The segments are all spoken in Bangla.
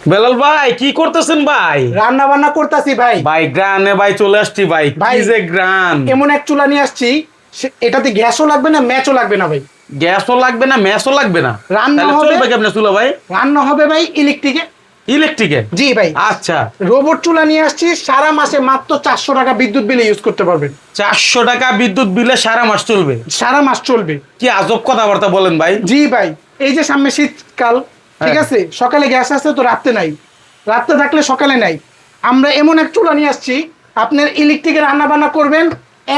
বেলাল ভাই কি করতেছেন ভাই? রান্না বান্না করতেছি ভাই। ভাই গ্রানে ভাই চলে আসছি ভাই। ভাই, কি যে গ্রান! এমন এক চুলা নিয়ে আসছি, এটাতে গ্যাসও লাগবে না, ম্যাচও লাগবে না ভাই। গ্যাসও লাগবে না, ম্যাসও লাগবে না। রান্না তাহলে হবে চলবে কেমনে চুলা ভাই? রান্না হবে ভাই ইলেকট্রিকে। ইলেকট্রিকে? জি ভাই। আচ্ছা, রোবট চুলা নিয়ে আসছি, সারা মাসে মাত্র 400 টাকা বিদ্যুৎ বিলে ইউজ করতে পারবেন। 400 টাকা বিদ্যুৎ বিলে সারা মাস চলবে? সারা মাস চলবে। কি আজব কথাবার্তা বলেন ভাই। জি ভাই, এই যে সামনে শীতকাল, ঠিক হ্যাঁ। আছে, সকালে গ্যাস আছে তো রাতে নাই, রাতে থাকলে সকালে নাই। আমরা এমন এক চুলা নিয়ে আসছি, আপনার ইলেকট্রিকে রান্না বান্না করবেন,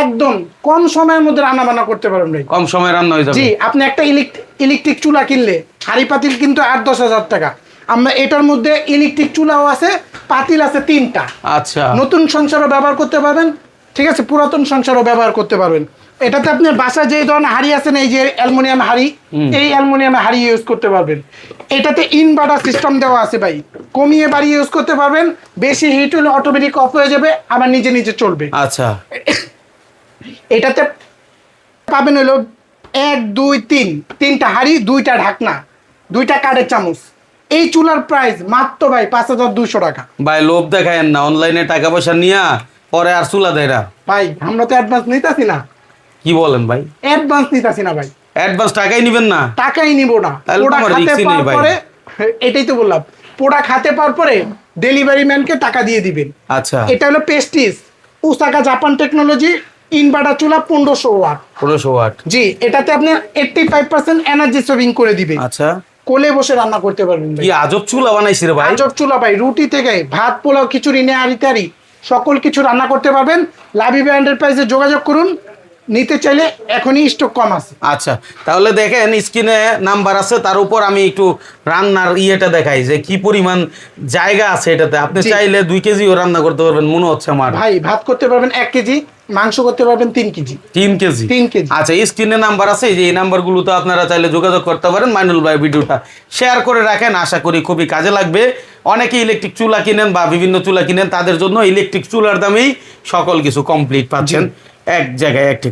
একদম কম সময়ের মধ্যে রান্না বান্না করতে পারবেন ভাই। কম সময় রান্না হয়ে যাবে? জি, আপনি একটা ইলেকট্রিক চুলা কিনলে হাঁড়ি পাতিল কিন্তু 8-10 হাজার টাকা। আমরা এটার মধ্যে ইলেকট্রিক চুলাও আছে, পাতিল আছে 3টা। আচ্ছা, নতুন সংসারও ব্যবহার করতে পারবেন, ঠিক আছে, পুরাতন সংসারও ব্যবহার করতে পারবেন। এটাতে আপনার বাসায় যে ধরনের হাঁড়ি আছে না, এই যে অ্যালুমিনিয়াম হাঁড়ি, এই অ্যালুমিনিয়াম হাঁড়ি ইউজ করতে পারবেন। এটাতে ইনভার্টার সিস্টেম দেওয়া আছে ভাই, কমিয়ে বাড়িয়ে ইউজ করতে পারবেন। বেশি হিট হলে অটোমেটিক অফ হয়ে যাবে, আবার নিজে নিজে চলবে। আচ্ছা। এটাতে পাবেন হলো 1 2 3 3টা হাঁড়ি, 2টা ঢাকনা, 2টা কাঠের চামচ। এই চুলার প্রাইস মাত্র ভাই 5200 টাকা। ভাই লোভ দেখায়েন না, অনলাইনে টাকা পয়সা নিয়া পরে আর চুলা দেয় না। ভাই আমরা তো অ্যাডভান্স নিতাছি না। কি বলেন ভাই? অ্যাডভান্স নিতাছি না ভাই, অ্যাডভান্স টাকাই নিবেন না? টাকাই নিব না। তাহলে তো প্রোডাক্ট আমার হাতে রিস্কই নেই পাওয়ার ভাই। পরে, এটাই তো বললাম, প্রোডাক্ট হাতে পাওয়ার পরে ডেলিভারি ম্যানকে টাকা দিয়ে দিবেন। আচ্ছা, এটা হলো পেস্টিস ওসাকা জাপান টেকনোলজি ইনভার্টার চুলা, 1500 ওয়াট। 1500 ওয়াট। জি, এটাতে আপনার 85% এনার্জি সেভিং করে দিবে। আচ্ছা, কোলে বসে রান্না করতে পারবেন ভাই। কি আজব চুলা বানাইছি রে ভাই। আজব চুলা ভাই, রুটি থেকে ভাত, পোলাও, খিচুড়ি, নেহারি তারি সকল কিছু রান্না করতে পারবেন। লাভি ব্র্যান্ডের প্রাইসে যোগাযোগ করুন, নিতে চাইলে এখনই স্টক কম আছে। আচ্ছা, তাহলে দেখেন স্ক্রিনে নাম্বার আছে, তার উপর আমি একটু রান্নার ইয়েটা দেখাই যে কি পরিমাণ জায়গা আছে এটাতে। আপনি জি। চাইলে 2 কেজিও রান্না করতে পারবেন মনে হচ্ছে আমার। ভাই ভাত করতে পারবেন 1 কেজি, মাংস করতে পারবেন 3 কেজি। 3 কেজি? 3 কেজি। আচ্ছা, স্ক্রিনে নাম্বার আছে, এই যে এই নাম্বারগুলোতে আপনারা চাইলে যোগাযোগ করতে পারেন। মাইনুল ভাই ভিডিওটা শেয়ার করে রাখেন, আশা করি খুবই কাজে লাগবে। অনেকে ইলেকট্রিক চুলা কিনেন বা বিভিন্ন চুলা কিনেন, তাদের জন্য ইলেকট্রিক চুলার দামেই সকল কিছু কমপ্লিট পাচ্ছেন এক জায়গায় এক ঠিকানা।